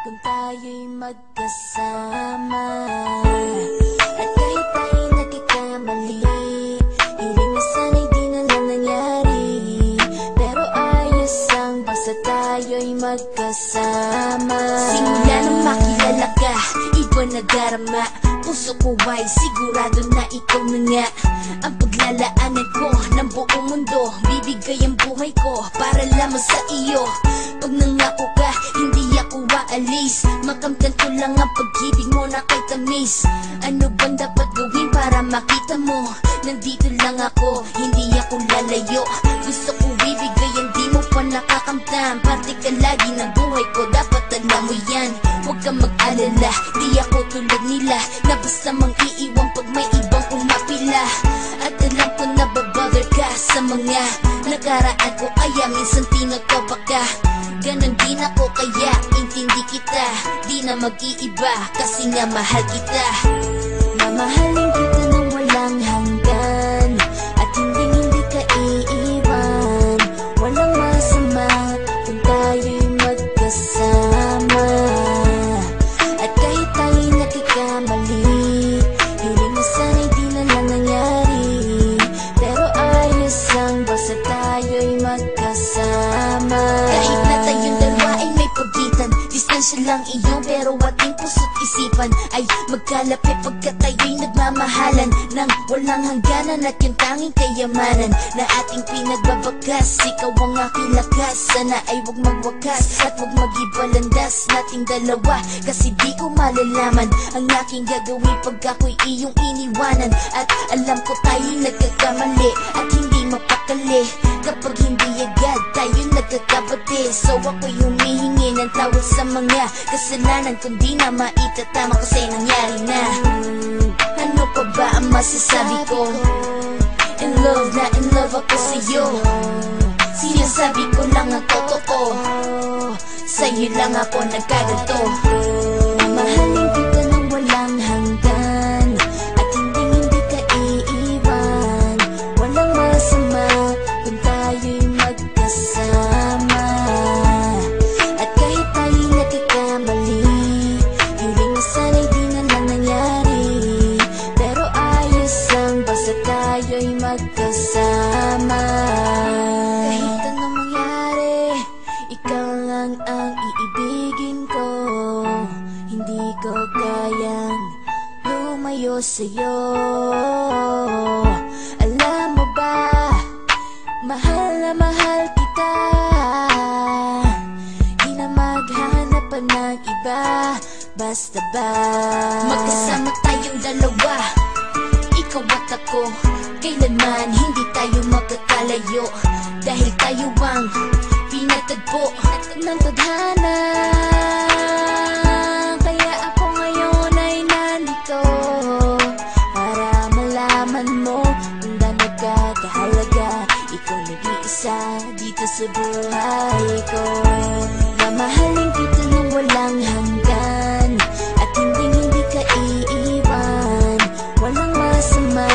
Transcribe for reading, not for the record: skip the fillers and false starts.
kung tayo'y magkasama. At kahit tayo'y nagkakamali, hiling na sana'y di na lang nangyari. Pero ayos lang basta tayo'y magkasama. Simula nang makilala ka, iba na darama. Puso ko ay sigurado na ikaw na nga ang paglalaanan ko ng buong mundo. Bibigay ang buhay ko para lamang sa iyo. Pag nangako ka, hindi ako aalis. Makamtan ko lang ang pag-ibig mo na kay tamis. Ano bang dapat gawin para makita mo? Nandito lang ako, hindi ako lalayo. Gusto ko bibigay ang di mo pa nakakamtan. Parte ka lagi ng buhay ko, dapat alam mo yan. Huwag kang mag-alala, di ako tulad nila na basta mang iiwan pag may ibang umapila. At alam ko na babother ka sa mga nakaraan ko, kaya minsan tinatawa ka. Ganon din ako kaya intindi kita. Di na mag-iiba kasi nga mahal kita. Mamahalin kita nang walang hanggan, at hindi ka iiwan. Walang masama kung tayo'y magkasama. At kahit tayo'y nagkakamali, hiling na sana'y di na lang nangyari. Pero ayos lang basta tayo'y magkasama. Kahit na tayong dalawa ay may pagitan, distansya lang iyon pero ating puso't isipan ay magkalapit pagkat tayo'y nagmamahalan ng walang hangganan. At yung tanging kayamanan na ating pinagbabakas, ikaw ang aking lakas. Sana ay huwag magwakas at huwag mag-ibalandas nating dalawa, kasi di ko malalaman ang aking gagawin pag ako'y iyong iniwanan. At alam ko tayo'y nagkakamali at hindi mapakali kapag hindi agad tayo nagkakabati. So ako'y humihingi ng tawad sa mga kasalanan kung di na maitatama kasi nangyari na. Ano pa ba ang masasabi ko? In love na in love ako sa'yo. Sinasabi ko lang ang totoo, sa'yo lang ako nagkaganto. Mamahalin kita nang walang hanggan, at hindi ka iiwan. Walang masama kung tayo'y magkasama. At kahit tayo'y nagkakamali, hiling na sana'y di na lang nangyari. Pero ayos lang basta tayo'y magkasama. Kahit anong mangyari, ikaw lang ang iibigin ko. Hindi ko kayang lumayo sa'yo. Alam mo ba, mahal na mahal kita. Di na maghanap pa ng iba, basta ba magkasama tayong dalawa, ikaw at ako. Kailanman hindi tayo magkakalayo, dahil tayo ang pinatagpo ng tadhana. Kaya ako ngayon ay nandito para malaman mo kung gaano ka kahalaga. Ikaw nag-iisa dito sa buhay ko. Mamahalin kita nang walang hanggan, at hindi ka iiwan. Walang masama